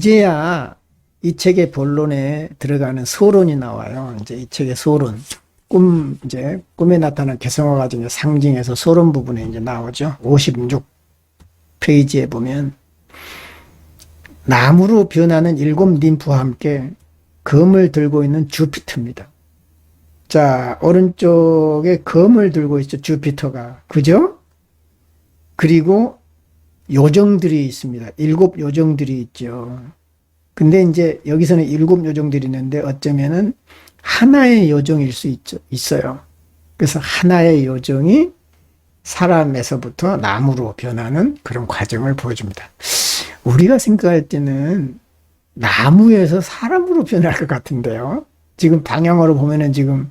이제야 이 책의 본론에 들어가는 소론이 나와요. 이제 이 책의 소론. 이제 꿈에 나타난 개성화 과정의 상징에서 소론 부분에 이제 나오죠. 56페이지에 보면 나무로 변하는 7 ним프와 함께 검을 들고 있는 주피터입니다. 자, 오른쪽에 검을 들고 있죠. 주피터가. 그죠? 그리고 요정들이 있습니다. 7 요정들이 있죠. 근데 이제 여기서는 7 요정들이 있는데 어쩌면은 하나의 요정일 수 있어요. 그래서 하나의 요정이 사람에서부터 나무로 변하는 그런 과정을 보여줍니다. 우리가 생각할 때는 나무에서 사람으로 변할 것 같은데요. 지금 방향으로 보면은 지금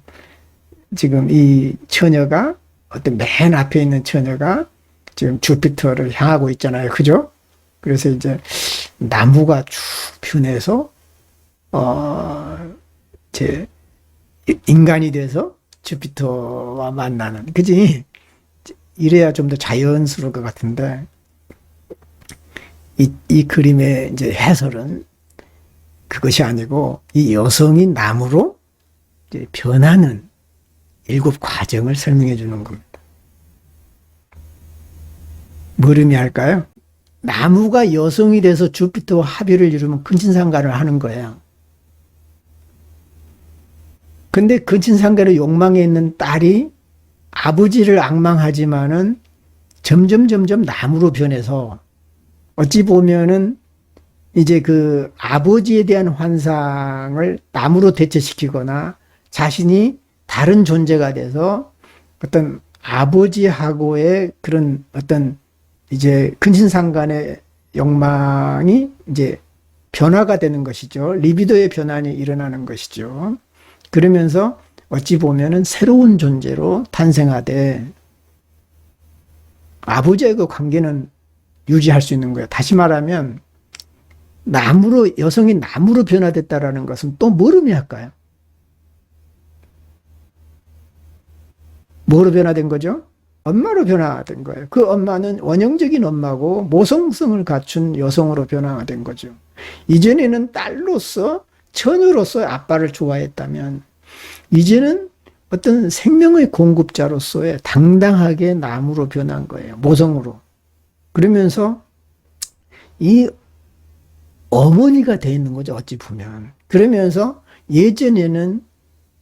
이 처녀가 어떤 맨 앞에 있는 처녀가 지금 주피터를 향하고 있잖아요. 그죠? 그래서 이제 나무가 쭉 변해서 인간이 돼서 주피터와 만나는, 그지? 이래야 좀 더 자연스러울 것 같은데 이 그림의 이제 해설은 그것이 아니고 이 여성이 나무로 이제 변하는 7 과정을 설명해 주는 겁니다. 뭘 의미할까요? 나무가 여성이 돼서 주피터와 합의를 이루면 근친상간을 하는 거예요. 근데 근친상간의 욕망에 있는 딸이 아버지를 악망하지만은 점점 나무로 변해서 어찌 보면은 이제 그 아버지에 대한 환상을 나무로 대체시키거나 자신이 다른 존재가 돼서 어떤 아버지하고의 그런 어떤 이제 근친상간의 욕망이 이제 변화가 되는 것이죠. 리비도의 변환이 일어나는 것이죠. 그러면서 어찌 보면은 새로운 존재로 탄생하되 아버지의 그 관계는 유지할 수 있는 거예요. 다시 말하면 여성이 나무로 변화됐다라는 것은 또 뭘 의미할까요? 뭐로 변화된 거죠? 엄마로 변화된 거예요. 그 엄마는 원형적인 엄마고 모성성을 갖춘 여성으로 변화된 거죠. 이전에는 딸로서 처녀로서 아빠를 좋아했다면 이제는 어떤 생명의 공급자로서의 당당하게 나무로 변한 거예요. 모성으로. 그러면서 이 어머니가 돼 있는 거죠. 어찌 보면. 그러면서 예전에는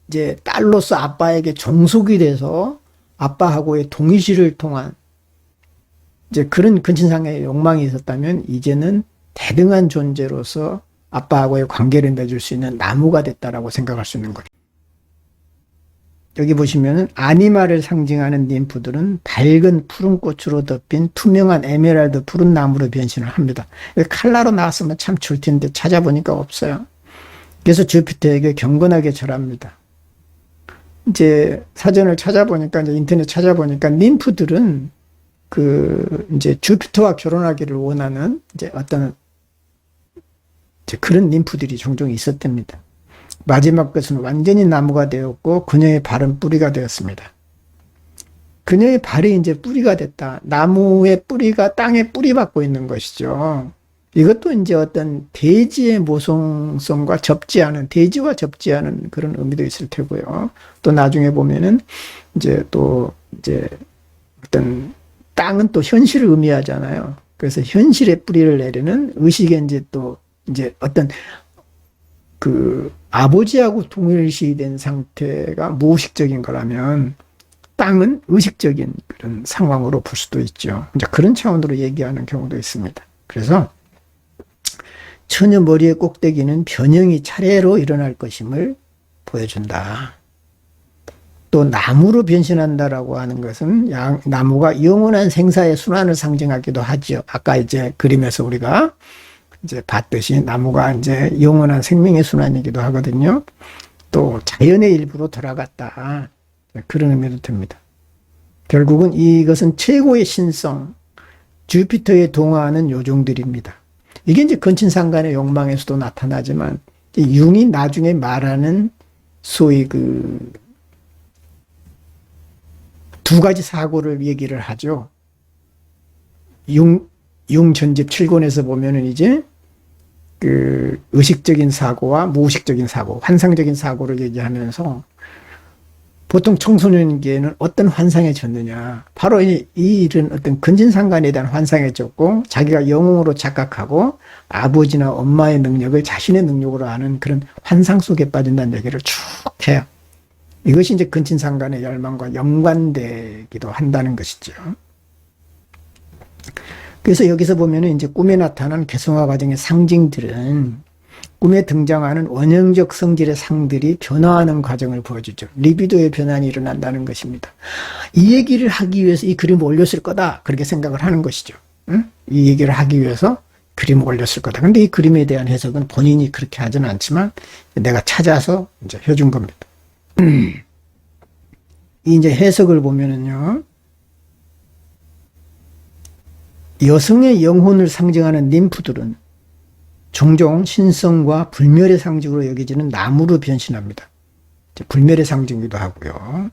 이제 딸로서 아빠에게 종속이 돼서 아빠하고의 동의실을 통한 이제 그런 근친상간의 욕망이 있었다면 이제는 대등한 존재로서 아빠하고의 관계를 맺을 수 있는 나무가 됐다라고 생각할 수 있는 거예요. 여기 보시면은 아니마를 상징하는 ним프들은 밝은 푸른 꽃으로 덮인 투명한 에메랄드 푸른 나무로 변신을 합니다. 칼라로 나왔으면 참 좋을 텐데 찾아보니까 없어요. 그래서 주피터에게 경건하게 절합니다. 이제 사전을 찾아보니까 이제 인터넷 찾아보니까 ним프들은 이제 주피터와 결혼하기를 원하는 이제 어떤 이제 그런 ним프들이 종종 있었답니다. 마지막 것은 완전히 나무가 되었고 그녀의 발은 뿌리가 되었습니다. 그녀의 발이 이제 뿌리가 됐다. 나무의 뿌리가 땅에 뿌리 받고 있는 것이죠. 이것도 이제 어떤 대지의 모성성과 대지와 접지 않은 그런 의미도 있을 테고요. 또 나중에 보면은 이제 어떤 땅은 또 현실을 의미하잖아요. 그래서 현실의 뿌리를 내리는 의식의 이제 어떤 아버지하고 동일시된 상태가 무의식적인 거라면 땅은 의식적인 그런 상황으로 볼 수도 있죠. 이제 그런 차원으로 얘기하는 경우도 있습니다. 그래서 처녀 머리의 꼭대기는 변형이 차례로 일어날 것임을 보여준다. 또 나무로 변신한다라고 하는 것은 나무가 영원한 생사의 순환을 상징하기도 하죠. 아까 이제 그림에서 우리가 이제 봤듯이 나무가 이제 영원한 생명의 순환이기도 하거든요. 또 자연의 일부로 돌아갔다. 그런 의미도 듭니다. 결국은 이것은 최고의 신성, 주피터에 동화하는 요정들입니다. 이게 이제 근친상간의 욕망에서도 나타나지만 융이 나중에 말하는 소위 두 가지 사고를 얘기를 하죠. 융 전집 7권에서 보면은 이제 그 의식적인 사고와 무의식적인 사고, 환상적인 사고를 얘기하면서 보통 청소년기에는 어떤 환상에 졌느냐. 바로 이 일은 어떤 근친상간에 대한 환상에 졌고 자기가 영웅으로 착각하고 아버지나 엄마의 능력을 자신의 능력으로 아는 그런 환상 속에 빠진다는 얘기를 쭉 해요. 이것이 이제 근친상간의 열망과 연관되기도 한다는 것이죠. 그래서 여기서 보면은 이제 꿈에 나타난 개성화 과정의 상징들은 꿈에 등장하는 원형적 성질의 상들이 변화하는 과정을 보여주죠. 리비도의 변환이 일어난다는 것입니다. 이 얘기를 하기 위해서 이 그림을 올렸을 거다. 그렇게 생각을 하는 것이죠. 응? 이 얘기를 하기 위해서 그림을 올렸을 거다. 근데 이 그림에 대한 해석은 본인이 그렇게 하지는 않지만 내가 찾아서 이제 해준 겁니다. 이 이제 해석을 보면은요. 여성의 영혼을 상징하는 ним프들은 종종 신성과 불멸의 상징으로 여겨지는 나무로 변신합니다. 불멸의 상징이기도 하고요.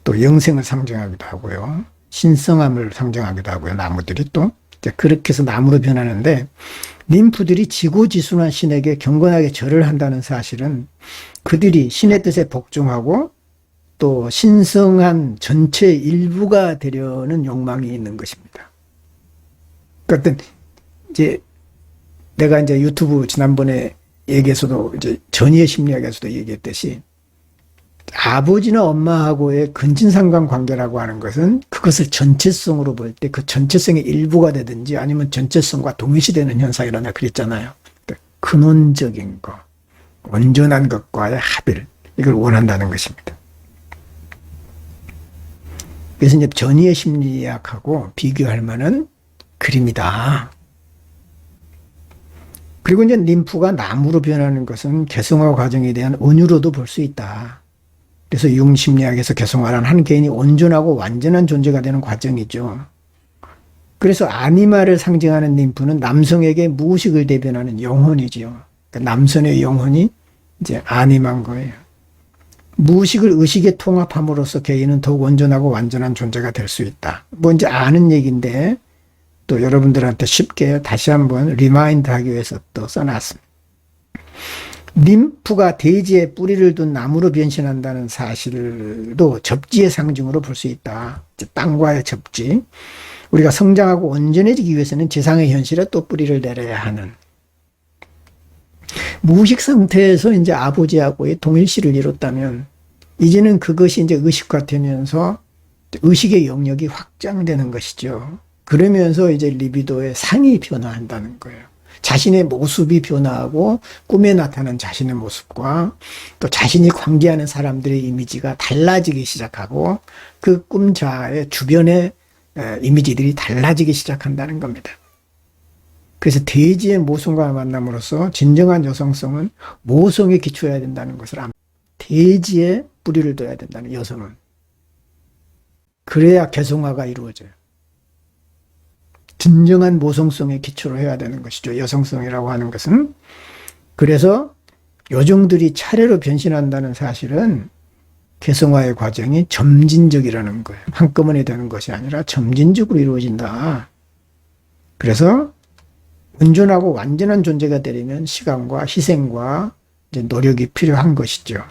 또 영생을 상징하기도 하고요. 신성함을 상징하기도 하고요. 나무들이 또 그렇게 해서 나무로 변하는데 ним프들이 지고지순한 신에게 경건하게 절을 한다는 사실은 그들이 신의 뜻에 복종하고 또 신성한 전체의 일부가 되려는 욕망이 있는 것입니다. 그러니까 이제 내가 이제 유튜브 지난번에 얘기에서도 이제 전이의 심리학에서도 얘기했듯이 아버지나 엄마하고의 근친상간 관계라고 하는 것은 그것을 전체성으로 볼 때 그 전체성의 일부가 되든지 아니면 전체성과 동일시되는 현상이라나 그랬잖아요. 근원적인 것, 온전한 것과의 합일, 이걸 원한다는 것입니다. 그래서 이제 전이의 심리학하고 비교할 만한 그림이다. 그리고 이제 림프가 나무로 변하는 것은 개성화 과정에 대한 은유로도 볼 수 있다. 그래서 융 심리학에서 개성화란 한 개인이 온전하고 완전한 존재가 되는 과정이죠. 그래서 아니마를 상징하는 림프는 남성에게 무의식을 대변하는 영혼이지요. 그러니까 남성의 영혼이 이제 아니마인 거예요. 무의식을 의식에 통합함으로써 개인은 더욱 온전하고 완전한 존재가 될 수 있다. 뭐 이제 아는 얘기인데 또 여러분들한테 쉽게 다시 한번 리마인드 하기 위해서 또 써놨습니다. 림프가 대지에 뿌리를 둔 나무로 변신한다는 사실도 접지의 상징으로 볼 수 있다. 땅과의 접지. 우리가 성장하고 온전해지기 위해서는 지상의 현실에 또 뿌리를 내려야 하는. 무의식 상태에서 이제 아버지하고의 동일시를 이뤘다면 이제는 그것이 이제 의식화되면서 의식의 영역이 확장되는 것이죠. 그러면서 이제 리비도의 상이 변화한다는 거예요. 자신의 모습이 변화하고 꿈에 나타나는 자신의 모습과 또 자신이 관계하는 사람들의 이미지가 달라지기 시작하고 그 꿈자의 주변의 이미지들이 달라지기 시작한다는 겁니다. 그래서 대지의 모성과 만남으로써 진정한 여성성은 모성에 기초해야 된다는 것을 압니다. 대지에 뿌리를 둬야 된다는 여성은. 그래야 개성화가 이루어져요. 진정한 모성성에 기초로 해야 되는 것이죠. 여성성이라고 하는 것은. 그래서 요정들이 차례로 변신한다는 사실은 개성화의 과정이 점진적이라는 거예요. 한꺼번에 되는 것이 아니라 점진적으로 이루어진다. 그래서 온전하고 완전한 존재가 되려면 시간과 희생과 이제 노력이 필요한 것이죠.